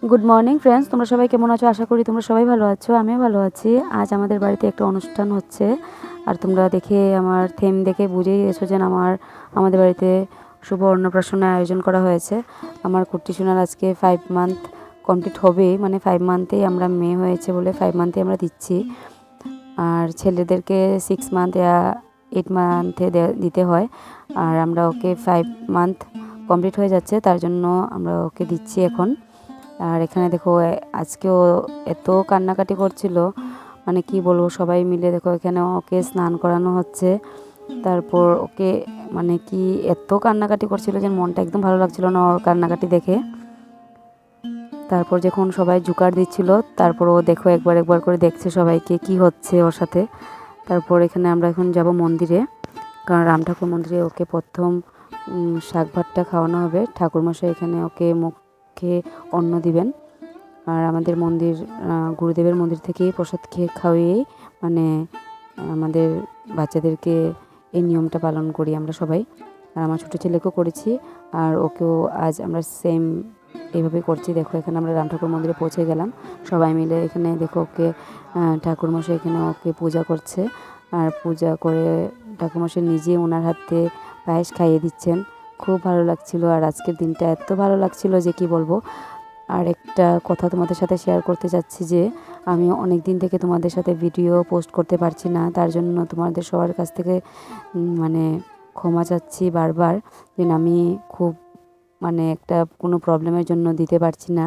Good morning friends, তোমরা সবাই কেমন আছো? আশা করি তোমরা সবাই ভালো আছো। আমিও ভালো আছি। আজ আমাদের বাড়িতে একটা অনুষ্ঠান হচ্ছে, আর তোমরা দেখে আমার থেম দেখে বুঝেই গেছো যে আমাদের বাড়িতে শুভ অন্নপ্রাশনের আয়োজন করা হয়েছে। আমার কুট্টি সোনার আজকে 5 মান্থ কমপ্লিট হবে, মানে 5 মান্থেই আমরা মেয়ে হয়েছে বলে 5 মান্থে আমরা দিচ্ছি, আর ছেলেদেরকে 6 মান্থ 8 মান্থে দিতে হয়। আর আমরা ওকে 5 মান্থ কমপ্লিট হয়ে যাচ্ছে, তার জন্য আমরা ওকে দিচ্ছি এখন। আর এখানে দেখো আজকেও এত কান্নাকাটি করছিল, মানে কি বলবো, সবাই মিলে দেখো এখানে ওকে স্নান করানো হচ্ছে। তারপর ওকে মানে কি এত কান্নাকাটি করছিল যে মনটা একদম ভালো লাগছিল না ওর কান্নাকাটি দেখে। তারপর যখন সবাই জুকার দিচ্ছিল, তারপর ও দেখো একবার একবার করে দেখছে সবাইকে কি হচ্ছে ওর সাথে। তারপর এখানে আমরা এখন যাব মন্দিরে, কারণ রাম ঠাকুর মন্দিরে ওকে প্রথম শাক ভাতটা খাওয়ানো হবে। ঠাকুরমশাই এখানে ওকে মুখে অন্ন দিবেন। আর আমাদের মন্দির, গুরুদেবের মন্দির থেকেই প্রসাদ খাওয়িয়েই মানে আমাদের বাচ্চাদেরকে এই নিয়মটা পালন করি আমরা সবাই। আর আমার ছোটো ছেলেকেও করেছি, আর ওকেও আজ আমরা সেম এইভাবে করছি। দেখো এখানে আমরা রাম ঠাকুর মন্দিরে পৌঁছে গেলাম সবাই মিলে। এখানে দেখো ওকে ঠাকুরমশাই এখানে ওকে পূজা করছে, আর পূজা করে ঠাকুরমশাই নিজে ওনার হাতে পায়েস খাইয়ে দিচ্ছেন। খুব ভালো লাগছিল, আর আজকের দিনটা এত ভালো লাগছিল যে কি বলবো। আর একটা কথা তোমাদের সাথে শেয়ার করতে চাচ্ছি যে আমি অনেক দিন থেকে তোমাদের সাথে ভিডিও পোস্ট করতে পারছি না, তার জন্য তোমাদের সবার কাছ থেকে মানে ক্ষমা চাচ্ছি বারবার, যে আমি খুব মানে একটা কোনো প্রবলেমের জন্য দিতে পারছি না।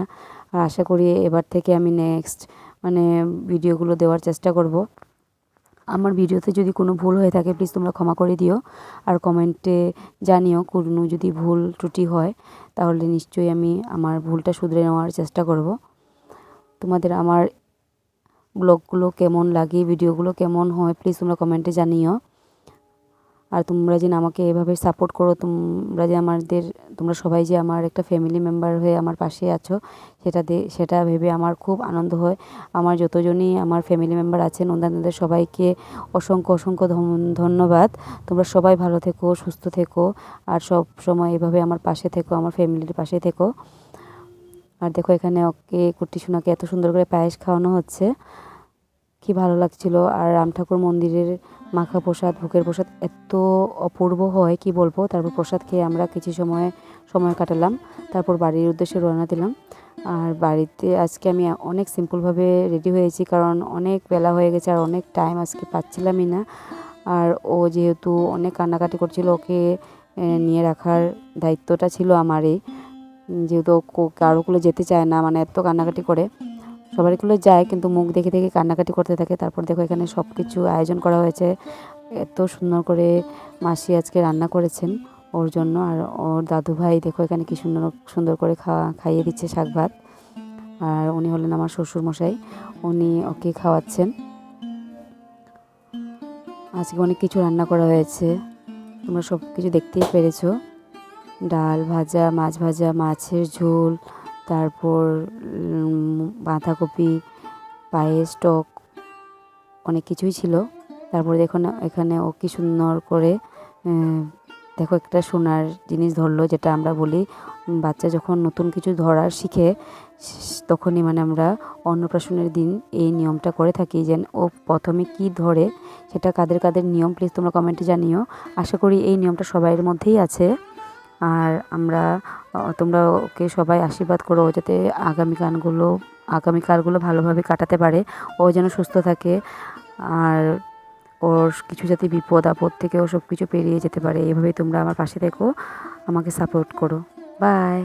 আর আশা করি এবার থেকে আমি নেক্সট মানে ভিডিওগুলো দেওয়ার চেষ্টা করব। আমার ভিডিওতে যদি কোনো ভুল হয়ে থাকে প্লিজ তোমরা ক্ষমা করে দিও, আর কমেন্টে জানিও কোনো যদি ভুল ত্রুটি হয়, তাহলে নিশ্চয়ই আমি আমার ভুলটা শুধরে নেওয়ার চেষ্টা করব। তোমাদের আমার ব্লগগুলো কেমন লাগে, ভিডিওগুলো কেমন হয় প্লিজ তোমরা কমেন্টে জানিও। আর তোমরা যে আমাকে এভাবে সাপোর্ট করো, তোমরা সবাই যে আমার একটা ফ্যামিলি মেম্বার হয়ে আমার পাশে আছো, সেটা ভেবে আমার খুব আনন্দ হয়। আমার যতজনই আমার ফ্যামিলি মেম্বার আছেন ওনাদের সবাইকে অসংখ্য অসংখ্য ধন্যবাদ। তোমরা সবাই ভালো থেকো, সুস্থ থেকো, আর সব সময় এভাবে আমার পাশে থেকো, আমার ফ্যামিলির পাশে থেকো। আর দেখো এখানে ওকে কুট্টি সোনাকে এত সুন্দর করে পায়েস খাওয়ানো হচ্ছে, কি ভালো লাগছিল। আর রাম ঠাকুর মন্দিরের মাখা প্রসাদ, ভোগের প্রসাদ এত অপূর্ব হয় কি বলবো। তারপর প্রসাদ খেয়ে আমরা কিছু সময় কাটালাম, তারপর বাড়ির উদ্দেশ্যে রওনা দিলাম। আর বাড়িতে আজকে আমি অনেক সিম্পলভাবে রেডি হয়েছি, কারণ অনেক বেলা হয়ে গেছে আর অনেক টাইম আজকে পাচ্ছিলামই না। আর ও যেহেতু অনেক কান্নাকাটি করছিল, ওকে নিয়ে রাখার দায়িত্বটা ছিল আমারই, যেহেতু কারোগুলো যেতে চায় না, মানে এত কান্নাকাটি করে। সবারগুলো যায় কিন্তু মুখ দেখে দেখে কান্নাকাটি করতে থাকে। তারপর দেখো এখানে সব কিছু আয়োজন করা হয়েছে, এত সুন্দর করে মাসি আজকে রান্না করেছেন ওর জন্য। আর ওর দাদু ভাই দেখো এখানে কি সুন্দর সুন্দর করে খাইয়ে দিচ্ছে শাক ভাত। আর উনি হলেন আমার শ্বশুর মশাই, উনি ওকে খাওয়াচ্ছেন। আজকে অনেক কিছু রান্না করা হয়েছে, তোমরা সব কিছু দেখতেই পেরেছো। ডাল ভাজা, মাছ ভাজা, মাছের ঝোল, তারপর বাঁধাকপি, পায়েস, টক, অনেক কিছুই ছিল। তারপরে দেখো না এখানে ও কি সুন্দর করে দেখো একটা সোনার জিনিস ধরলো, যেটা আমরা বলি বাচ্চা যখন নতুন কিছু ধরার শিখে তখনই মানে আমরা অন্নপ্রাশনের দিন এই নিয়মটা করে থাকি, যে ও প্রথমে কি ধরে সেটা কাদের কাদের নিয়ম প্লিজ তোমরা কমেন্টে জানিও। আশা করি এই নিয়মটা সবাইয়ের মধ্যেই আছে। আর তোমরা ওকে সবাই আশীর্বাদ করো যাতে আগামীকালগুলো ভালোভাবে কাটাতে পারে, ও যেন সুস্থ থাকে, আর ওর কিছু যাতে বিপদ আপদ থেকে ও সব কিছু পেরিয়ে যেতে পারে। এভাবেই তোমরা আমার পাশে থেকো, আমাকে সাপোর্ট করো। বাই।